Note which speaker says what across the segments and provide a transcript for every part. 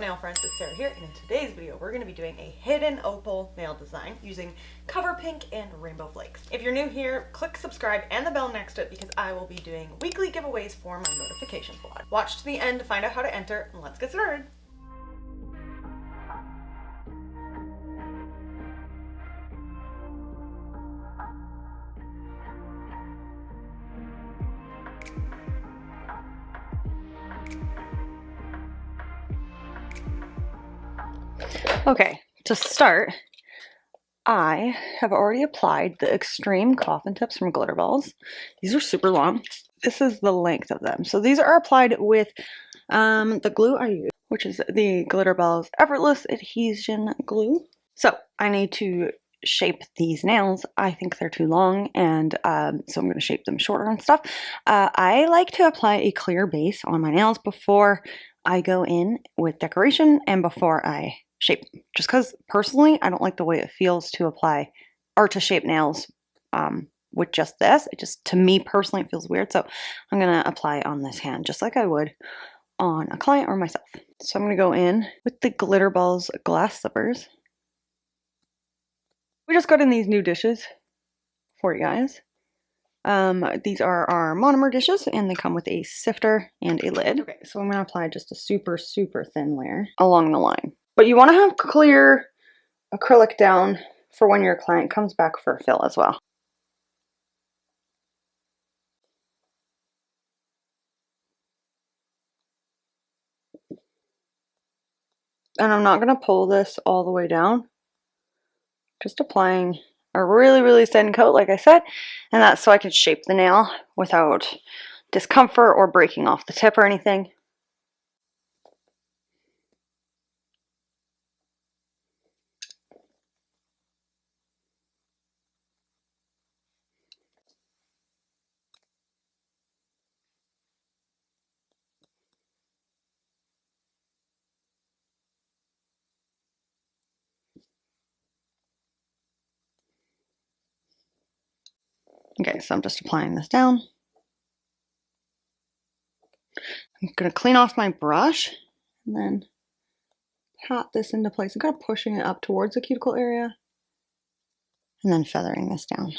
Speaker 1: up, nail friends? It's Sarah here, and in today's video we're going to be doing a hidden opal nail design using cover pink and rainbow flakes. If you're new here, click subscribe and the bell next to it because I will be doing weekly giveaways for my notification squad. Watch to the end to find out how to enter, and let's get started. Okay, to start, I have already applied the extreme coffin tips from Glitter Balls. These are super long. This is the length of them. So these are applied with the glue I use, which is the Glitter Balls Effortless Adhesion Glue. So I need to shape these nails. I think they're too long, and so I'm going to shape them shorter and stuff. I like to apply a clear base on my nails before I go in with decoration and before I shape, just because personally I don't like the way it feels to apply or to shape nails with just this. It just, to me personally, it feels weird. So I'm gonna apply on this hand just like I would on a client or myself. So I'm gonna go in with the Glitter Balls glass slippers. We just got in these new dishes for you guys. These are our monomer dishes, and they come with a sifter and a lid. Okay, so I'm gonna apply just a super thin layer along the line. But you want to have clear acrylic down for when your client comes back for a fill as well. And I'm not going to pull this all the way down. Just applying a really thin coat, like I said. And that's so I can shape the nail without discomfort or breaking off the tip or anything. Okay, so I'm just applying this down. I'm going to clean off my brush and then pat this into place. I'm kind of pushing it up towards the cuticle area and then feathering this down.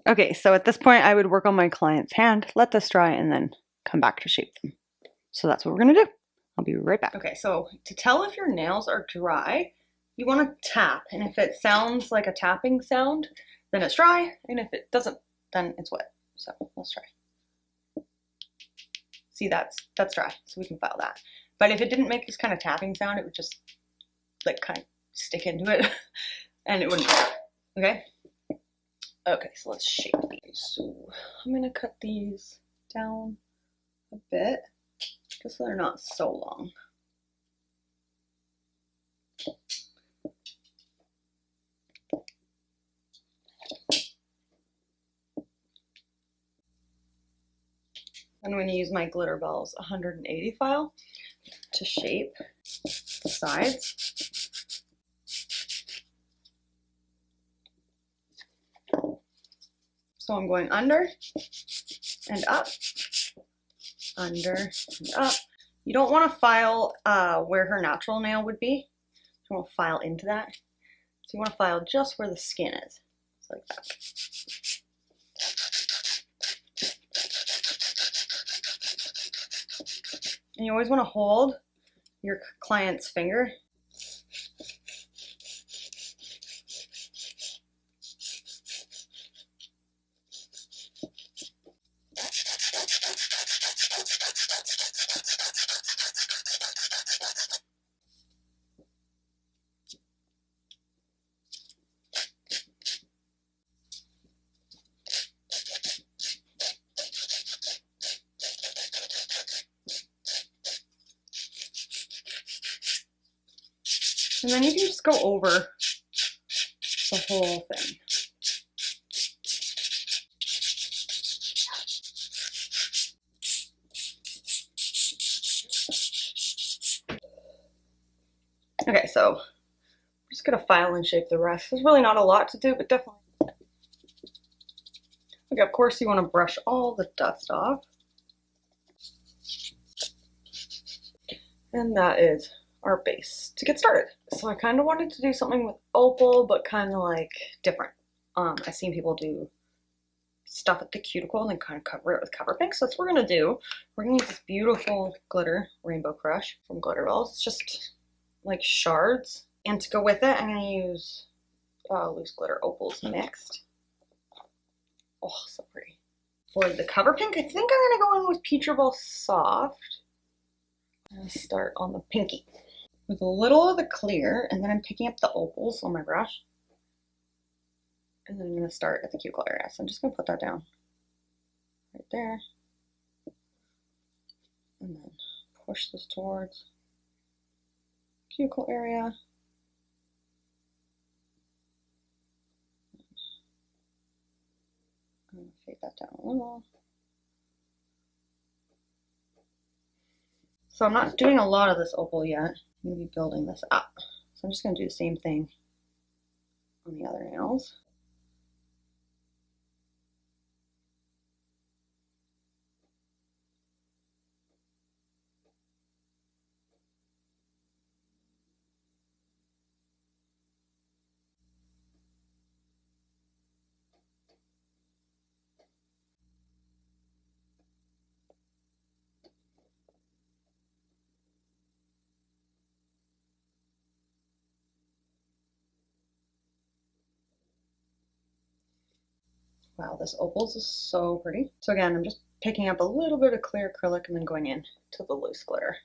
Speaker 1: Okay, so at this point I would work on my client's hand, let this dry, and then come back to shape them. So that's what we're gonna do. I'll be right back. Okay, so to tell if your nails are dry, you want to tap, and if it sounds like a tapping sound, then it's dry, and if it doesn't, then it's wet. So let's try. See, that's dry, so we can file that. But if it didn't make this kind of tapping sound, it would just like kind of stick into it, and it wouldn't work. Okay. Okay, so let's shape these. So I'm gonna cut these down a bit, just so they're not so long. I'm going to use my Glitter Balls 180 file to shape the sides. So I'm going under and up, under and up. You don't want to file where her natural nail would be. You want to file into that. So you want to file just where the skin is. Just like that. And you always want to hold your client's finger. And then you can just go over the whole thing. Okay, so I'm just gonna file and shape the rest. There's really not a lot to do, but definitely. Okay, of course you want to brush all the dust off. And that is our base to get started. So I kind of wanted to do something with opal, but kind of like different. I've seen people do stuff at the cuticle and then kind of cover it with cover pink. So that's what we're gonna do. We're gonna use this beautiful glitter Rainbow Crush from Glitter Balls. It's just like shards. And to go with it, I'm gonna use loose glitter opals mixed. Oh, so pretty. For the cover pink, I think I'm gonna go in with Peach Ball Soft. I'm gonna start on the pinky with a little of the clear, and then I'm picking up the opals on my brush. And then I'm gonna start at the cuticle area. So I'm just gonna put that down right there. And then push this towards cuticle area. I'm gonna fade that down a little. So I'm not doing a lot of this opal yet. I'm gonna be building this up. So I'm just gonna do the same thing on the other nails. Wow, this opals is so pretty. So again, I'm just picking up a little bit of clear acrylic and then going in to the loose glitter.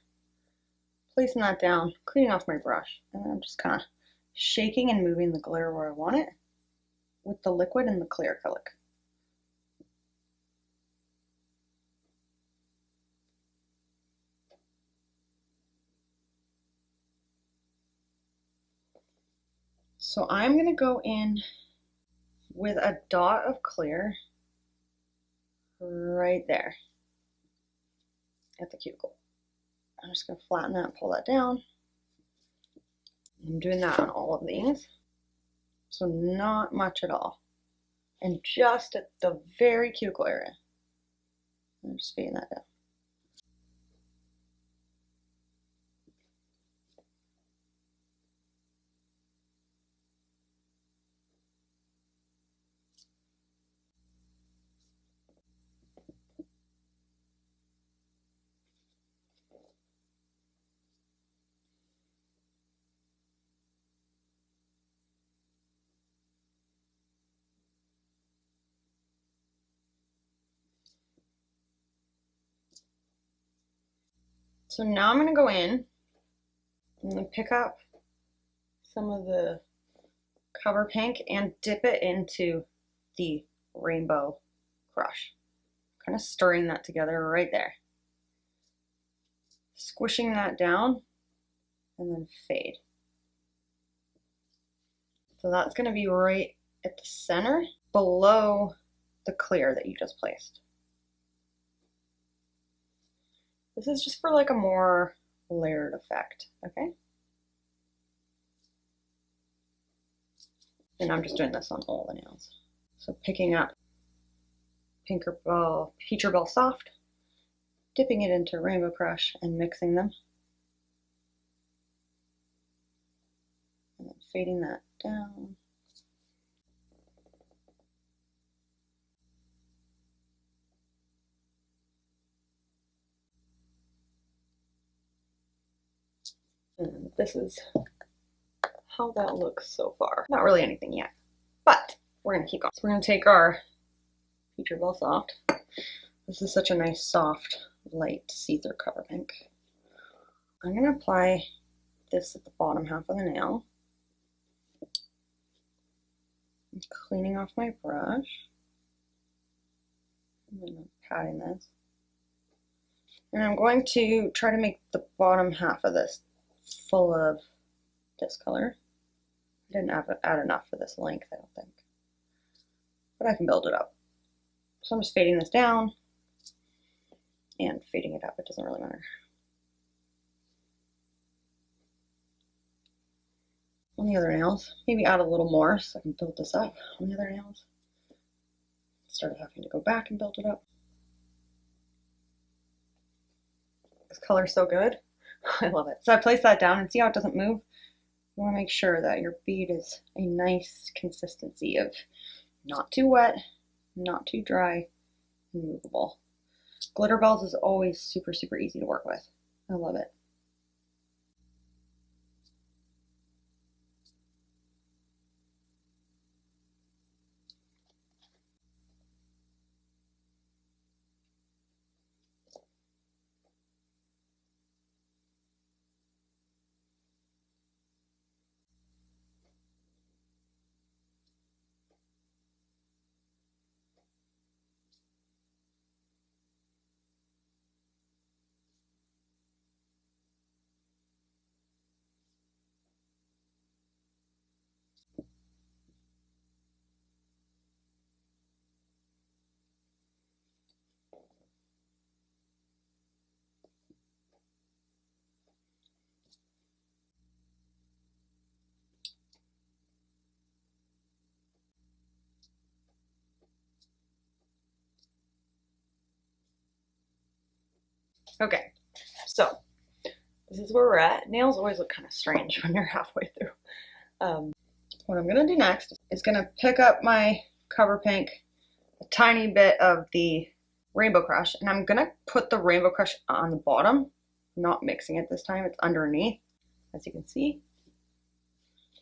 Speaker 1: Placing that down, cleaning off my brush, and then I'm just kind of shaking and moving the glitter where I want it with the liquid and the clear acrylic. So I'm gonna go in with a dot of clear right there at the cuticle. I'm just gonna flatten that and pull that down. I'm doing that on all of these. So not much at all. And just at the very cuticle area. I'm just fading that down. So now I'm gonna go in and pick up some of the cover pink and dip it into the Rainbow Crush. Kind of stirring that together right there. Squishing that down and then fade. So that's gonna be right at the center below the clear that you just placed. This is just for like a more layered effect, okay? And I'm just doing this on all the nails. So picking up Peach Ball Soft, dipping it into Rainbow Crush and mixing them. And then fading that down. And this is how that looks so far. Not really anything yet, but we're gonna keep going. So we're gonna take our Peach Ball Soft. This is such a nice, soft, light, see-through cover pink. I'm gonna apply this at the bottom half of the nail. I'm cleaning off my brush. And then I'm patting this. And I'm going to try to make the bottom half of this full of this color. I didn't add enough for this length, I don't think. But I can build it up. So I'm just fading this down and fading it up. It doesn't really matter. On the other nails, maybe add a little more so I can build this up on the other nails. Instead of having to go back and build it up. This color's so good. I love it. So I place that down and see how it doesn't move? You want to make sure that your bead is a nice consistency of not too wet, not too dry, and movable. Glitter balls is always super, super easy to work with. I love it. Okay, so this is where we're at. Nails always look kind of strange when you're halfway through. What I'm gonna do next is gonna pick up my Cover Pink, a tiny bit of the Rainbow Crush, and I'm gonna put the Rainbow Crush on the bottom. I'm not mixing it this time, it's underneath, as you can see.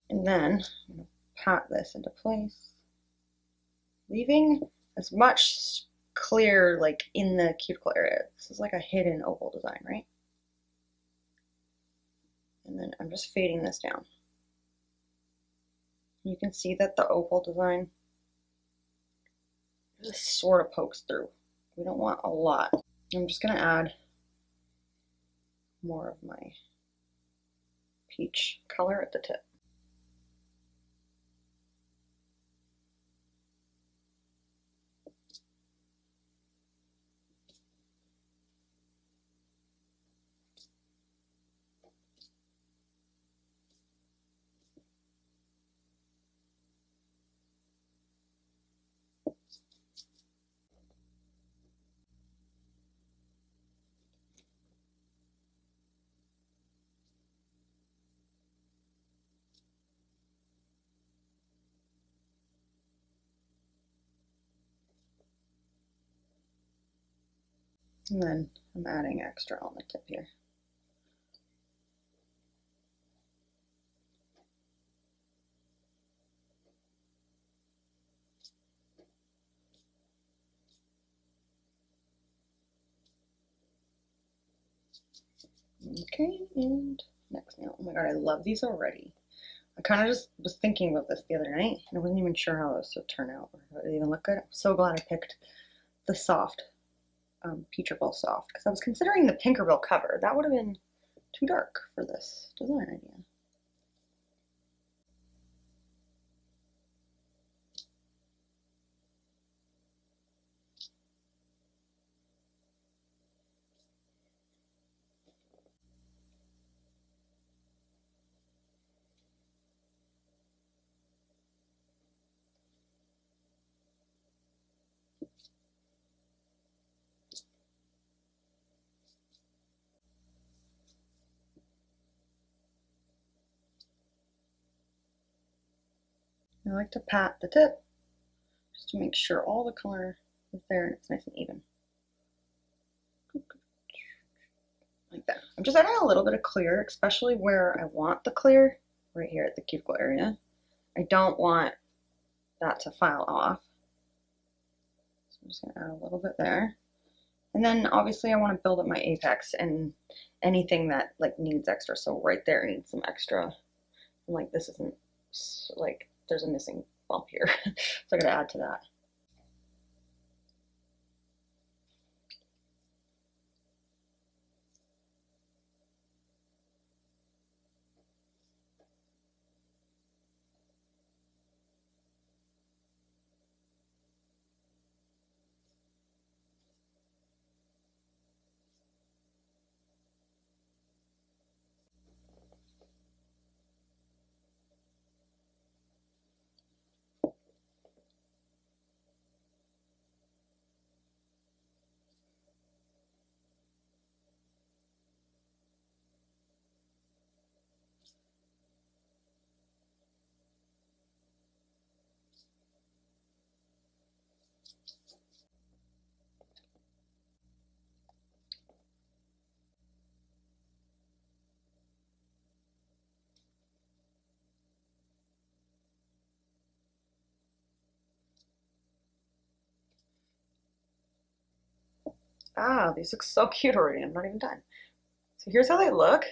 Speaker 1: And then I'm gonna pat this into place, leaving as much clear like in the cuticle area. This is like a hidden opal design, right? And then I'm just fading this down. You can see that the opal design just sort of pokes through. We don't want a lot. I'm just gonna add more of my peach color at the tip. And then I'm adding extra on the tip here. Okay, and next nail. Oh my god, I love these already. I kind of just was thinking about this the other night, and I wasn't even sure how this would turn out or how it would even look good. I'm so glad I picked the soft, Peacherville soft, because I was considering the Pinkerville cover. That would have been too dark for this design idea. I like to pat the tip just to make sure all the color is there and it's nice and even. Like that. I'm just adding a little bit of clear, especially where I want the clear, right here at the cuticle area. I don't want that to file off. So I'm just gonna add a little bit there. And then obviously I want to build up my apex and anything that like needs extra. So right there needs some extra. And like this isn't, like there's a missing bump here. So I gotta add to that. Ah, these look so cute already. I'm not even done. So here's how they look.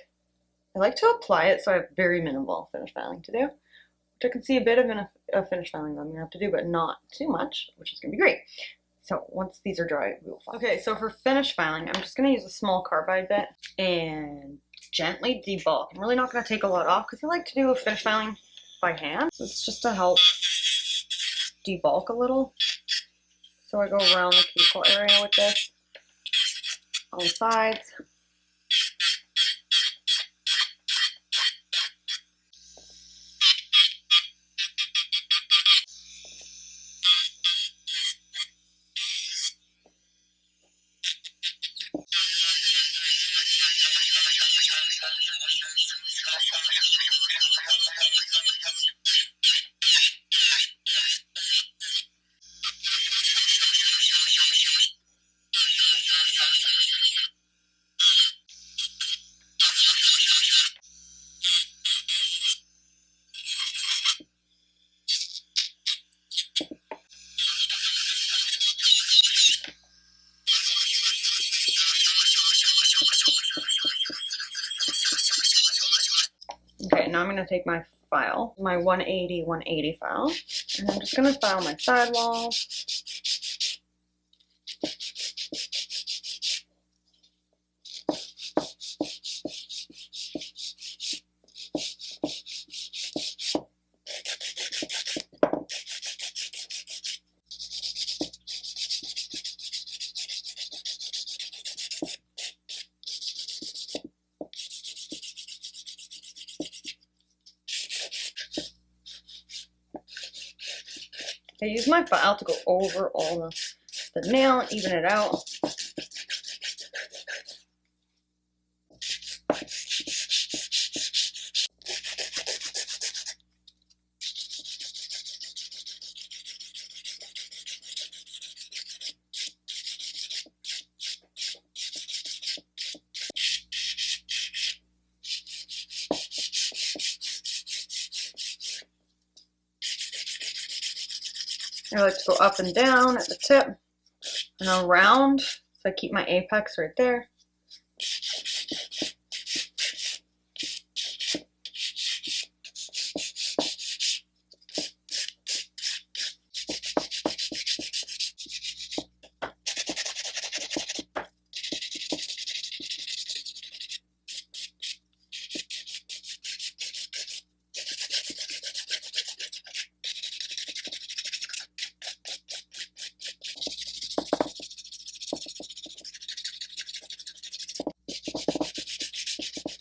Speaker 1: I like to apply it so I have very minimal finish filing to do, which I can see a bit of a finish filing that I'm gonna have to do, but not too much, which is gonna be great. So once these are dry, we will file. Okay, so for finish filing, I'm just gonna use a small carbide bit and gently debulk. I'm really not gonna take a lot off because I like to do a finish filing by hand. So it's just to help debulk a little. So I go around the cuticle area with this on the sides. Okay, now I'm going to take my file, my 180 file, and I'm just going to file my sidewalls. I use my file to go over all the nail and even it out. I like to go up and down at the tip and around, so I keep my apex right there.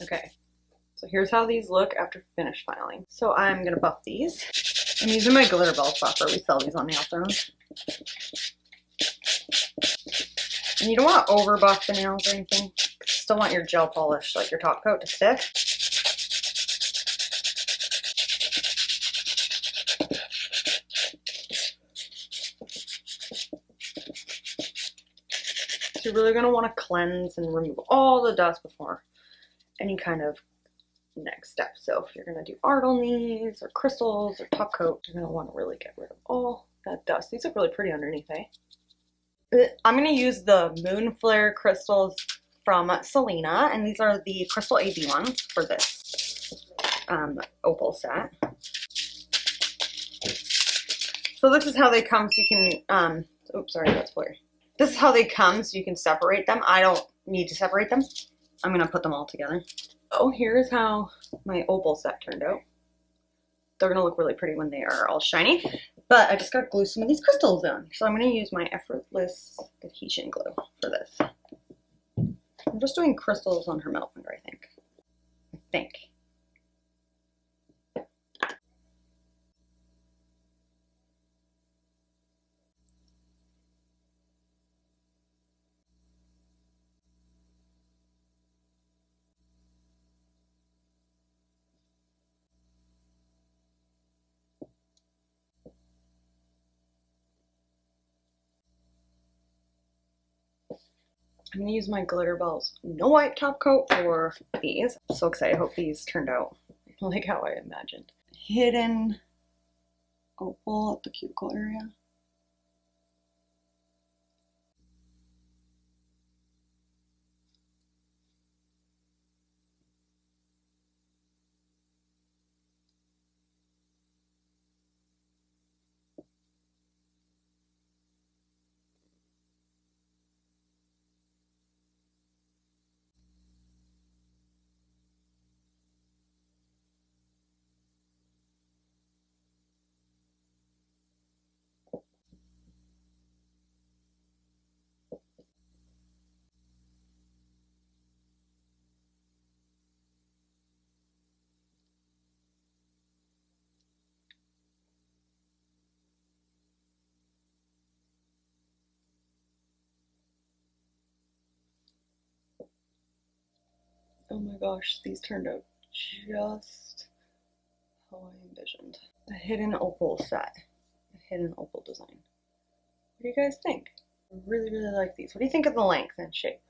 Speaker 1: Okay, so here's how these look after finish filing. So I'm gonna buff these. I'm using my glitter balls buffer. We sell these on Nail Zones. And you don't want to over buff the nails or anything. You still want your gel polish, like your top coat, to stick. So you're really gonna want to cleanse and remove all the dust before any kind of next step. So if you're gonna do art on these or crystals or top coat, you're gonna want to really get rid of all that dust. These look really pretty underneath, eh? I'm gonna use the Moon Flare crystals from Selena, and these are the Crystal AB ones for this opal set. So this is how they come, so you can, oops, sorry, that's blurry. This is how they come, so you can separate them. I don't need to separate them. I'm gonna put them all together. Oh, here's how my opal set turned out. They're gonna look really pretty when they are all shiny, but I just gotta glue some of these crystals on. So I'm gonna use my Effortless adhesion glue for this. I'm just doing crystals on her middle finger, I think. I'm gonna use my glitter balls no white top coat for these. I'm so excited. I hope these turned out like how I imagined. Hidden opal at the cuticle area. Oh my gosh, these turned out just how I envisioned. A hidden opal set, a hidden opal design. What do you guys think? I really, really like these. What do you think of the length and shape?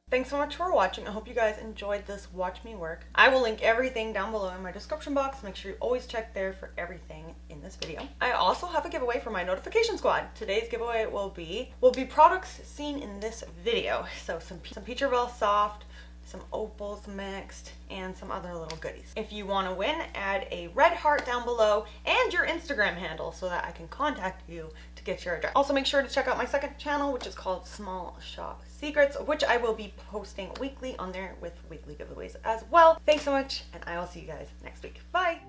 Speaker 1: Thanks so much for watching. I hope you guys enjoyed this watch me work. I will link everything down below in my description box. Make sure you always check there for everything in this video. I also have a giveaway for my notification squad. Today's giveaway will be products seen in this video. So some Peach Soft, some opals mixed, and some other little goodies. If you want to win, add a red heart down below and your Instagram handle so that I can contact you to get your address. Also make sure to check out my second channel, which is called Small Shop Secrets, which I will be posting weekly on there with weekly giveaways as well. Thanks so much, and I will see you guys next week. Bye!